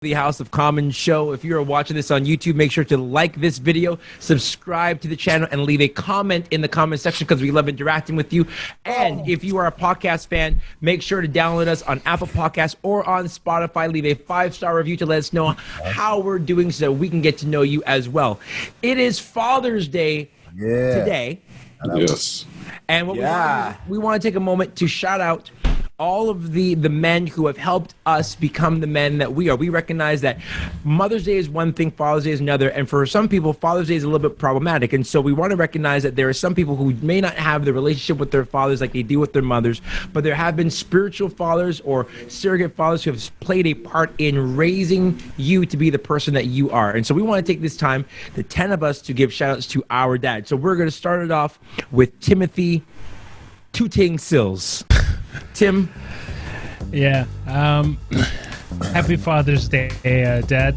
The House of Common show. If you're watching this on YouTube, make sure to like this video, subscribe to the channel, and leave a comment in the comment section because we love interacting with you. And if you are a podcast fan, make sure to download us on Apple Podcasts or on Spotify. Leave a 5-star review to let us know how we're doing so we can get to know you as well. It is Father's Day today. Yes. And what we want to take a moment to shout out all of the men who have helped us become the men that we are. We recognize that Mother's Day is one thing, Father's Day is another, and for some people, Father's Day is a little bit problematic. And so we want to recognize that there are some people who may not have the relationship with their fathers like they do with their mothers, but there have been spiritual fathers or surrogate fathers who have played a part in raising you to be the person that you are. And so we want to take this time, the 10 of us, to give shout outs to our dad. So we're going to start it off with Timothy Tooting Sills. Tim. Yeah. Happy Father's Day, Dad.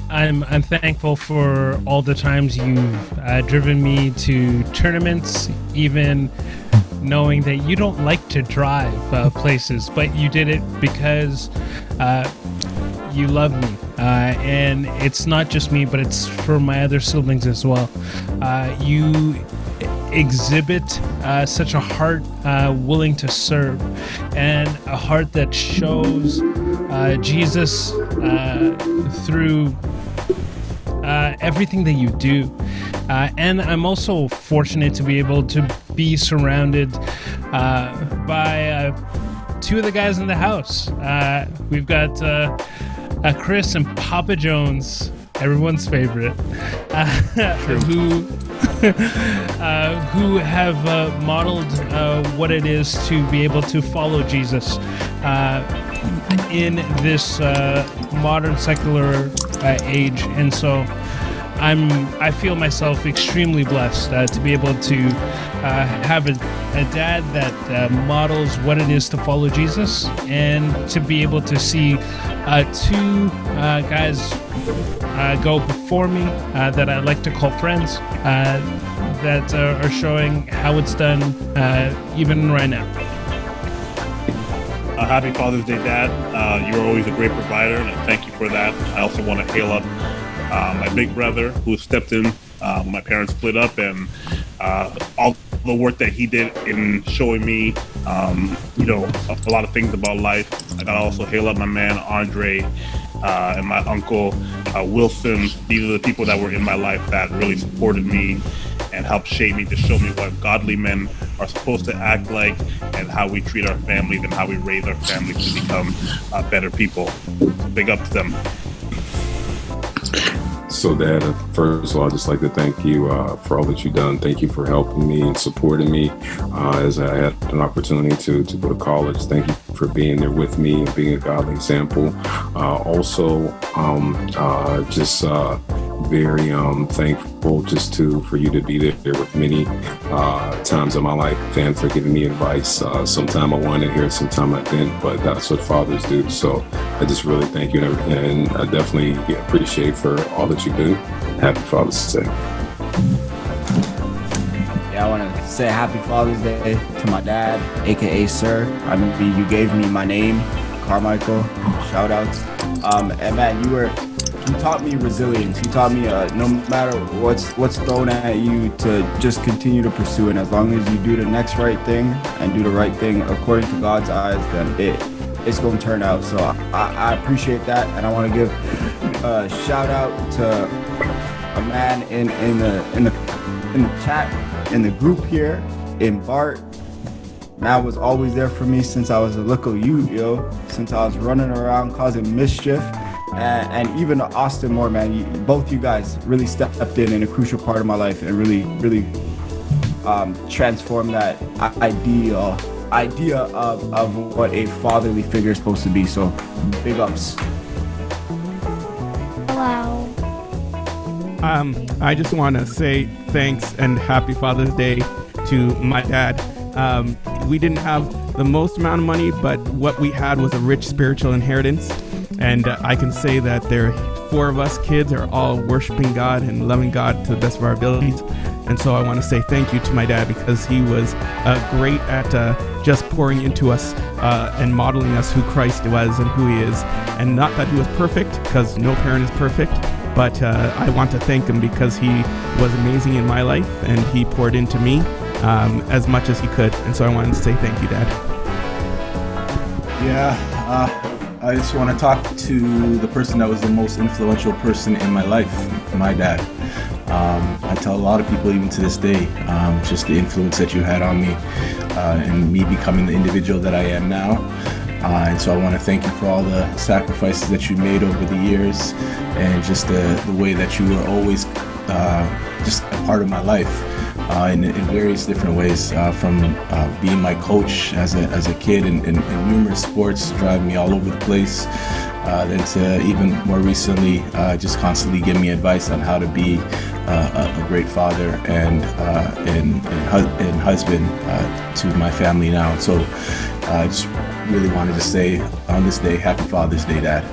I'm thankful for all the times you've driven me to tournaments, even knowing that you don't like to drive places, but you did it because you love me. And it's not just me, but it's for my other siblings as well. You exhibit such a heart willing to serve, and a heart that shows Jesus through everything that you do. And I'm also fortunate to be able to be surrounded by two of the guys in the house. We've got Chris and Papa Jones, everyone's favorite, who have modeled what it is to be able to follow Jesus in this modern secular age. And so I feel myself extremely blessed to be able to have a dad that models what it is to follow Jesus, and to be able to see two guys go before me that I like to call friends, that are showing how it's done even right now. Happy Father's Day, Dad. You're always a great provider, and I thank you for that. I also want to hail up my big brother who stepped in when my parents split up, and all the work that he did in showing me, a lot of things about life. I gotta also hail up my man Andre and my uncle Wilson. These are the people that were in my life that really supported me and helped shape me, to show me what godly men are supposed to act like, and how we treat our families and how we raise our families to become better people. Big up to them. So, Dad, first of all, I'd just like to thank you for all that you've done. Thank you for helping me and supporting me as I had an opportunity to go to college. Thank you for being there with me and being a godly example. Just very thankful for you to be there with many times in my life and for giving me advice. Sometime I wanted to hear it, sometime I didn't, but that's what fathers do. So I just really thank you, and I definitely appreciate for all that you do. Happy Father's Day. Yeah, I want to say happy Father's Day to my dad, aka Sir. I mean, you gave me my name, Carmichael. Shout outs. And man, you taught me resilience. You taught me no matter what's thrown at you, to just continue to pursue. And as long as you do the next right thing and do the right thing according to God's eyes, then it's going to turn out. So I appreciate that, and I want to give a shout out to a man in the chat, in the group here, in Bart. Man was always there for me since I was a little youth, since I was running around causing mischief. And even Austin Moore, man, both you guys really stepped in a crucial part of my life, and really transformed that idea of what a fatherly figure is supposed to be. So big ups. Wow. I just want to say thanks and happy Father's Day to my dad. We didn't have the most amount of money, but what we had was a rich spiritual inheritance. And I can say that there are 4 of us kids are all worshiping God and loving God to the best of our abilities. And so I want to say thank you to my dad, because he was great at just pouring into us and modeling us who Christ was and who he is. And not that he was perfect, because no parent is perfect, but I want to thank him because he was amazing in my life and he poured into me as much as he could. And so I wanted to say thank you, Dad. Yeah, I just want to talk to the person that was the most influential person in my life, my dad. I tell a lot of people even to this day, just the influence that you had on me and me becoming the individual that I am now. And so I want to thank you for all the sacrifices that you made over the years and just the way that you were always just a part of my life in various different ways, from being my coach as a kid in numerous sports, driving me all over the place, then to even more recently just constantly give me advice on how to be a great father and husband to my family now. So I just really wanted to say on this day, Happy Father's Day, Dad.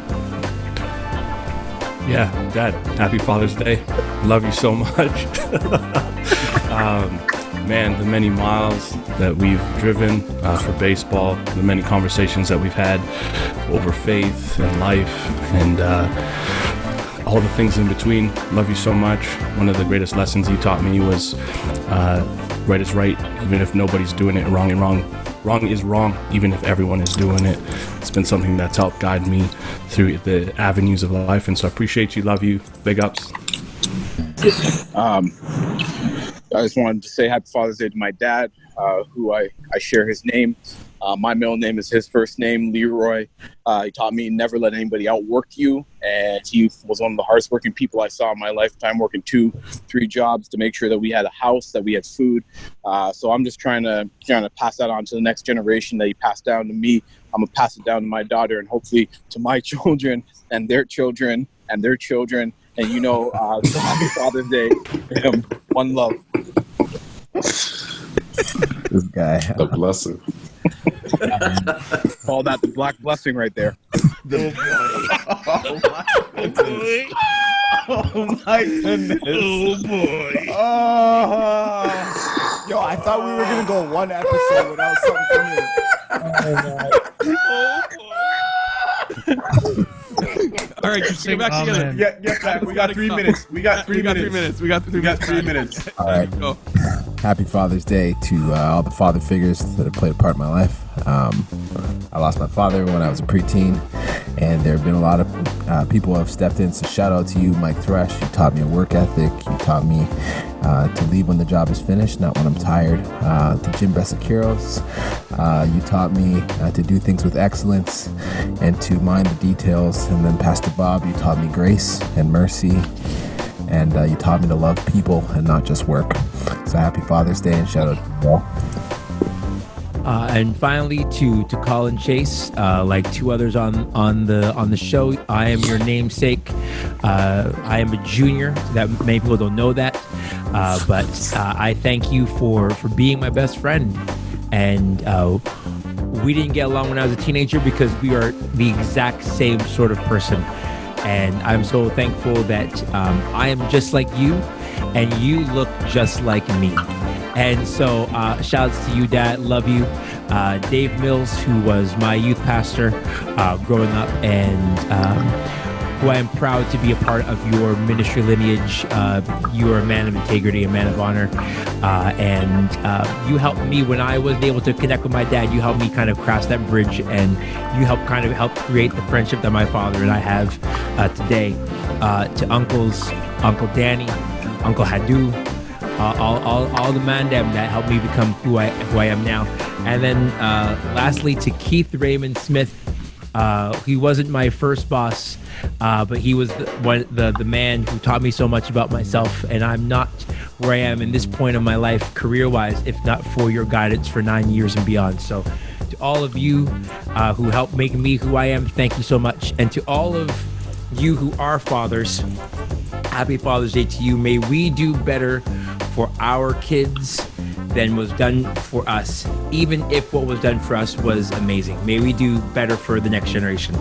Yeah, Dad, Happy Father's Day. Love you so much. Man, the many miles that we've driven for baseball, the many conversations that we've had over faith and life and all the things in between. Love you so much. One of the greatest lessons he taught me was right is right, even if nobody's doing it. Wrong is wrong, even if everyone is doing it. It's been something that's helped guide me through the avenues of life, and so I appreciate you, love you, big ups. I just wanted to say Happy Father's Day to my dad, who I share his name. My middle name is his first name, Leroy. He taught me never let anybody outwork you, and he was one of the hardest working people I saw in my lifetime, working 2-3 jobs to make sure that we had a house, that we had food. So I'm just trying to pass that on to the next generation that he passed down to me. I'm gonna pass it down to my daughter and hopefully to my children and their children and their children. And so Happy Father's Day to him. One love. This guy. The blessing. Call that the black blessing right there. Oh my goodness. Oh boy. Yo, I thought we were going to go one episode without something from you. All right, just get back together. Get back. We got 3 minutes. We got 3 minutes. We got 3 minutes. All right. Go. Happy Father's Day to all the father figures that have played a part in my life. I lost my father when I was a preteen, and there have been a lot of people who have stepped in. So shout out to you, Mike Thresh. You taught me a work ethic. You taught me to leave when the job is finished, not when I'm tired. To Jim Bessakiros, you taught me to do things with excellence and to mind the details. And then Pastor Bob, you taught me grace and mercy. And you taught me to love people and not just work. So happy Father's Day and shout out to you all. And finally, to Colin Chase, like two others on the show, I am your namesake. I am a junior. That many people don't know that, but I thank you for being my best friend. And we didn't get along when I was a teenager because we are the exact same sort of person. And I'm so thankful that I am just like you, and you look just like me. And so shouts to you, Dad. Love you. Dave Mills, who was my youth pastor growing up, and who I am proud to be a part of your ministry lineage. You are a man of integrity, a man of honor. And you helped me when I wasn't able to connect with my dad. You helped me kind of cross that bridge, and you helped create the friendship that my father and I have today. To uncles, Uncle Danny, Uncle Hadu, all the mandem that helped me become who I am now. And then lastly, to Keith Raymond Smith. He wasn't my first boss, but he was the man who taught me so much about myself, and I'm not where I am in this point of my life career-wise if not for your guidance for 9 years and beyond. So to all of you who helped make me who I am, thank you so much. And to all of you who are fathers, happy Father's Day to you. May we do better for our kids than was done for us, even if what was done for us was amazing. May we do better for the next generation.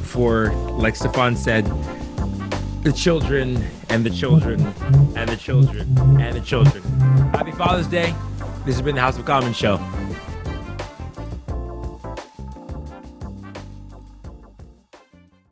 For, like Stefan said, the children and the children and the children and the children. Happy Father's Day. This has been the House of Common Show.